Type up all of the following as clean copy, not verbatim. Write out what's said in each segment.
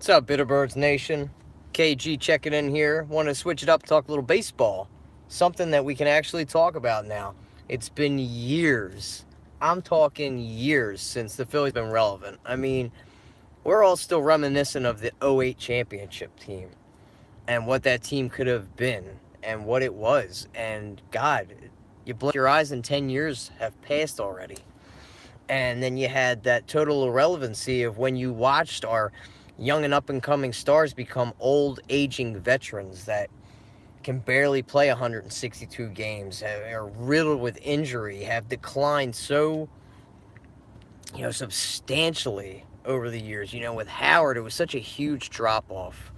What's up, Bitterbirds Nation? KG checking in here. Want to switch it up, talk a little baseball. Something that we can actually talk about now. It's been years. I'm talking years since the Phillies been relevant. I mean, we're all still reminiscent of the '08 championship team and what that team could have been and what it was. And God, you blink your eyes and 10 years have passed already. And then you had that total irrelevancy of when you watched our young and up and coming stars become old, aging veterans that can barely play 162 games, are riddled with injury, have declined so, substantially over the years. With Howard, it was such a huge drop off.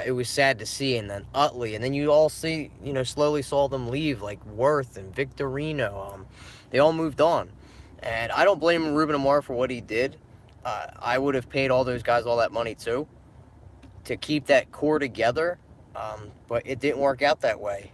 It was sad to see, and then Utley, and then you all see, slowly saw them leave, like Worth and Victorino. They all moved on. And I don't blame Ruben Amar for what he did. I would have paid all those guys all that money too to keep that core together, but it didn't work out that way.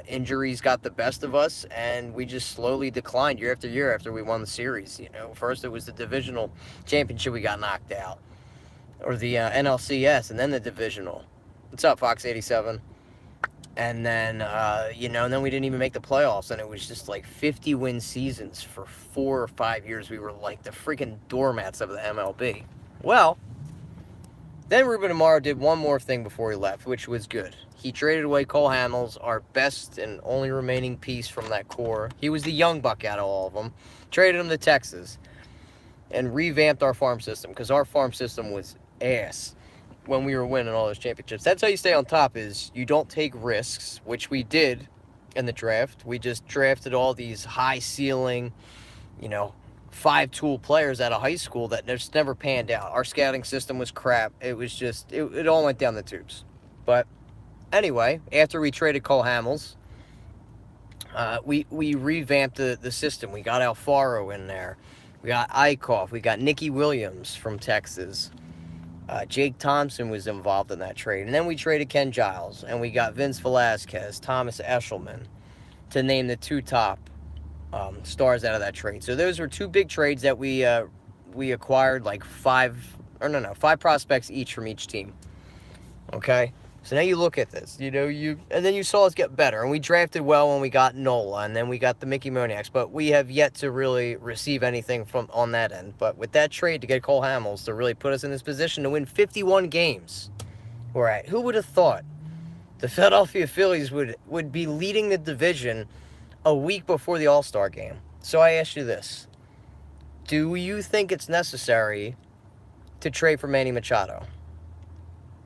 Injuries got the best of us, and we just slowly declined year after year after we won the series. First it was the divisional championship we got knocked out, or the NLCS, and then the divisional. What's up, Fox 87? And then, and then we didn't even make the playoffs, and it was just like 50-win seasons for 4 or 5 years. We were like the freaking doormats of the MLB. Well, then Ruben Amaro did one more thing before he left, which was good. He traded away Cole Hamels, our best and only remaining piece from that core. He was the young buck out of all of them. Traded him to Texas and revamped our farm system, because our farm system was ass when we were winning all those championships. That's how you stay on top, is you don't take risks, which we did in the draft. We just drafted all these high ceiling, 5-tool players out of high school that just never panned out. Our scouting system was crap. It was just, it all went down the tubes. But anyway, after we traded Cole Hamels, we revamped the system. We got Alfaro in there. We got Eichhoff. We got Nicky Williams from Texas. Jake Thompson was involved in that trade. And then we traded Ken Giles. And we got Vince Velasquez, Thomas Eshelman, to name the 2 top stars out of that trade. So those were 2 big trades that we acquired, like 5 prospects each from each team. Okay? So now you look at this, and then you saw us get better, and we drafted well when we got Nola, and then we got the Mickey Moniacs, but we have yet to really receive anything from on that end. But with that trade to get Cole Hamels to really put us in this position to win 51 games, we're at. Who would have thought the Philadelphia Phillies would be leading the division a week before the All-Star game? So I ask you this. Do you think it's necessary to trade for Manny Machdo?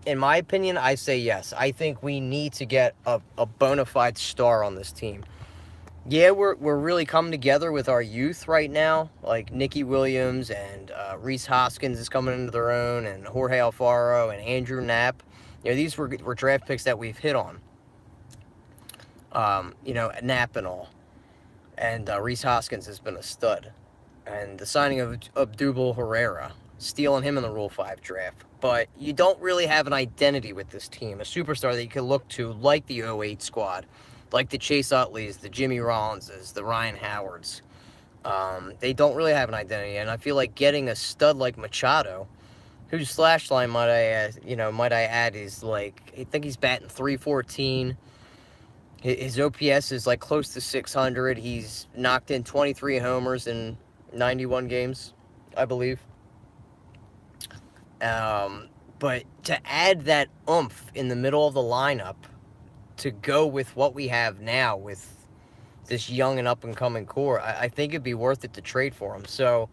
In my opinion, I say yes. I think we need to get a bona fide star on this team. Yeah, we're really coming together with our youth right now, like Nicky Williams and Rhys Hoskins is coming into their own, and Jorge Alfaro and Andrew Knapp. These were draft picks that we've hit on. Knapp and all. And Rhys Hoskins has been a stud. And the signing of Abdul Herrera, stealing him in the Rule 5 draft. But you don't really have an identity with this team, a superstar that you can look to, like the '08 squad, like the Chase Utleys, the Jimmy Rollinses, the Ryan Howards. They don't really have an identity, and I feel like getting a stud like Machado, whose slash line, might I add, is like, I think he's batting .314. His OPS is like close to 600. He's knocked in 23 homers in 91 games, I believe. But to add that oomph in the middle of the lineup to go with what we have now with this young and up-and-coming core, I think it'd be worth it to trade for him. So,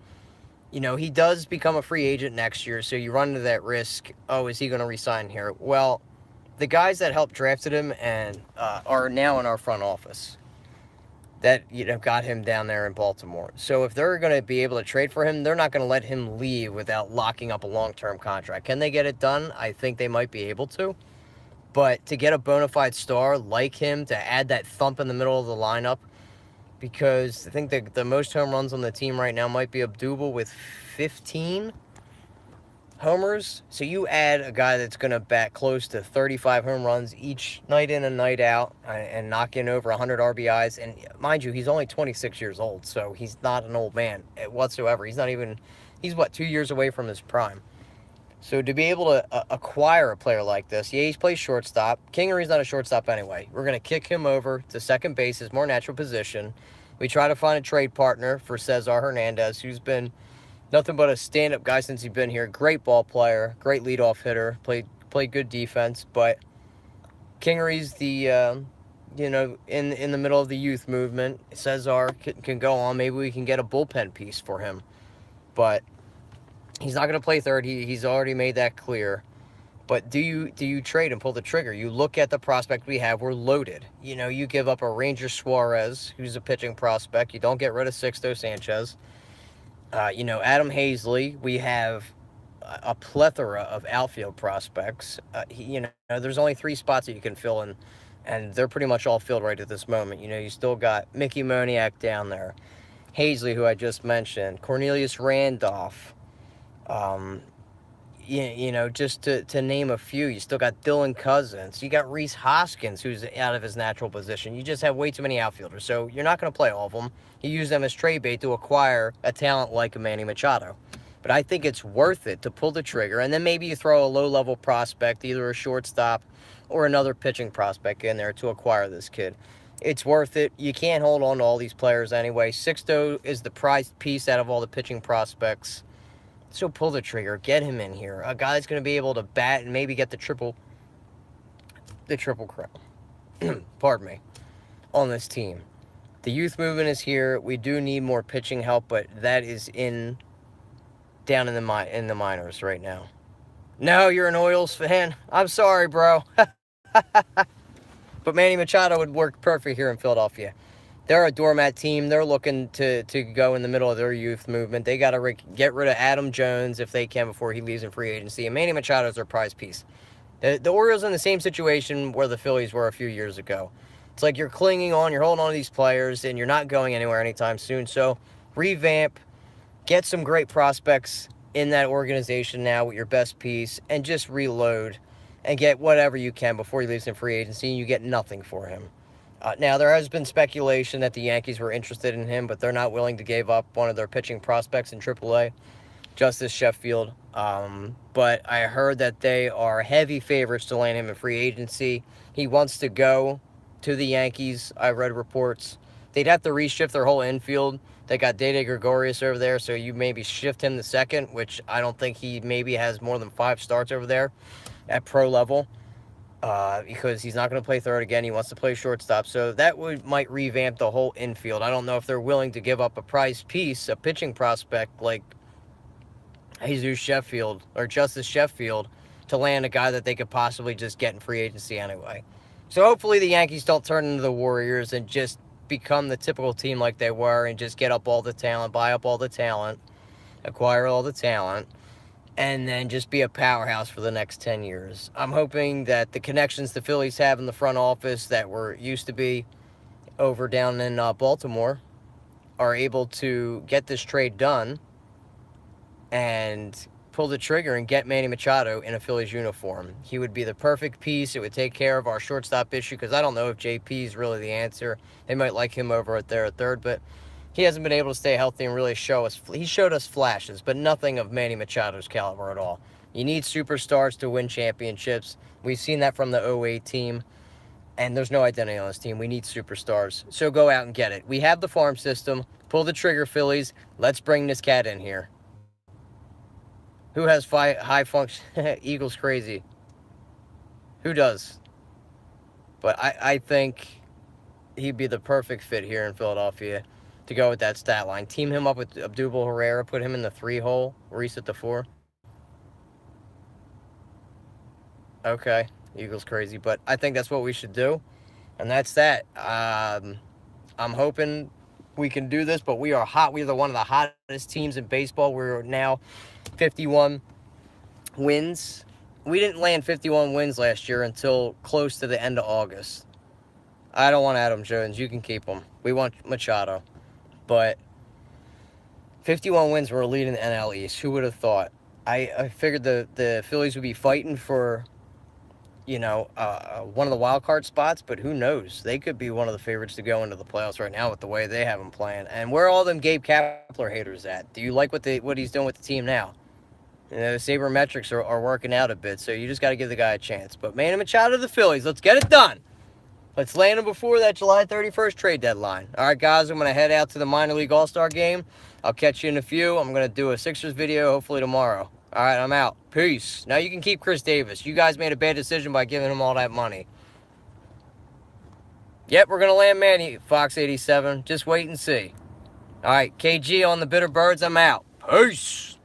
he does become a free agent next year, so you run into that risk, is he going to resign here? Well, the guys that helped drafted him and are now in our front office that got him down there in Baltimore. So if they're going to be able to trade for him, they're not going to let him leave without locking up a long-term contract. Can they get it done? I think they might be able to. But to get a bona fide star like him, to add that thump in the middle of the lineup, because I think the most home runs on the team right now might be Abdul with 15 homers. So you add a guy that's going to bat close to 35 home runs each night in and night out and knock in over 100 RBIs. And mind you, he's only 26 years old, so he's not an old man whatsoever. He's 2 years away from his prime. So to be able to acquire a player like this, yeah, he's plays shortstop. Kingery's not a shortstop anyway. We're going to kick him over to second base, his more natural position. We try to find a trade partner for Cesar Hernandez, who's been nothing but a stand-up guy since he's been here. Great ball player, great leadoff hitter, played good defense. But Kingery's in the middle of the youth movement. Cesar can go on. Maybe we can get a bullpen piece for him. But he's not going to play third. He's already made that clear. But do you trade and pull the trigger? You look at the prospect we have. We're loaded. You give up a Ranger Suarez, who's a pitching prospect. You don't get rid of Sixto Sanchez. Adam Hazley. We have a plethora of outfield prospects. There's only 3 spots that you can fill in, and they're pretty much all filled right at this moment. You still got Mickey Moniak down there, Hazley, who I just mentioned, Cornelius Randolph. Just to name a few. You still got Dylan Cousins. You got Rhys Hoskins, who's out of his natural position. You just have way too many outfielders, so you're not going to play all of them. You use them as trade bait to acquire a talent like a Manny Machado. But I think it's worth it to pull the trigger, and then maybe you throw a low-level prospect, either a shortstop or another pitching prospect in there to acquire this kid. It's worth it. You can't hold on to all these players anyway. Sixto is the prized piece out of all the pitching prospects. So pull the trigger. Get him in here. A guy that's going to be able to bat and maybe get the triple crown. Pardon me. On this team. The youth movement is here. We do need more pitching help, but that is down in the minors right now. No, you're an Orioles fan. I'm sorry, bro. But Manny Machado would work perfect here in Philadelphia. They're a doormat team. They're looking to go in the middle of their youth movement. They got to get rid of Adam Jones if they can before he leaves in free agency. And Manny Machado is their prize piece. The Orioles are in the same situation where the Phillies were a few years ago. It's like you're clinging on, you're holding on to these players, and you're not going anywhere anytime soon. So revamp, get some great prospects in that organization now with your best piece, and just reload and get whatever you can before he leaves in free agency, and you get nothing for him. Now, there has been speculation that the Yankees were interested in him, but they're not willing to give up one of their pitching prospects in AAA, Justice Sheffield. But I heard that they are heavy favorites to land him in free agency. He wants to go to the Yankees. I read reports. They'd have to reshift their whole infield. They got Dede Gregorius over there, so you maybe shift him to second, which I don't think he maybe has more than 5 starts over there at pro level. Because he's not going to play third again. He wants to play shortstop. So that might revamp the whole infield. I don't know if they're willing to give up a prize piece, a pitching prospect like Jesus Sheffield or Justice Sheffield, to land a guy that they could possibly just get in free agency anyway. So hopefully the Yankees don't turn into the Warriors and just become the typical team like they were and just get up all the talent, buy up all the talent, acquire all the talent, and then just be a powerhouse for the next 10 years. I'm hoping that the connections the Phillies have in the front office that used to be over down in Baltimore are able to get this trade done and pull the trigger and get Manny Machado in a Phillies uniform. He would be the perfect piece. It would take care of our shortstop issue, because I don't know if JP is really the answer. They might like him over at third, but he hasn't been able to stay healthy and really show us. He showed us flashes, but nothing of Manny Machado's caliber at all. You need superstars to win championships. We've seen that from the 08 team, and there's no identity on this team. We need superstars. So go out and get it. We have the farm system. Pull the trigger, Phillies. Let's bring this cat in here. Who has high function? Eagles crazy. Who does? But I think he'd be the perfect fit here in Philadelphia to go with that stat line. Team him up with Abdul Herrera, put him in the 3 hole, Reese at the 4. Okay, Eagles crazy, but I think that's what we should do, and that's that. I'm hoping we can do this, but we are hot. We are one of the hottest teams in baseball. We're now 51 wins. We didn't land 51 wins last year until close to the end of August. I don't want Adam Jones. You can keep him. We want Machado. But 51 wins, we're leading the NL East. Who would have thought? I figured the Phillies would be fighting for, one of the wild card spots, but who knows? They could be one of the favorites to go into the playoffs right now with the way they have them playing. And where are all them Gabe Kapler haters at? Do you like what he's doing with the team now? You know, the sabermetrics are working out a bit, so you just got to give the guy a chance. But Manny Machdo to the Phillies. Let's get it done. Let's land him before that July 31st trade deadline. All right, guys, I'm going to head out to the minor league all-star game. I'll catch you in a few. I'm going to do a Sixers video hopefully tomorrow. All right, I'm out. Peace. Now you can keep Chris Davis. You guys made a bad decision by giving him all that money. Yep, we're going to land Manny, Fox 87. Just wait and see. All right, KG on the Bitter Birds. I'm out. Peace.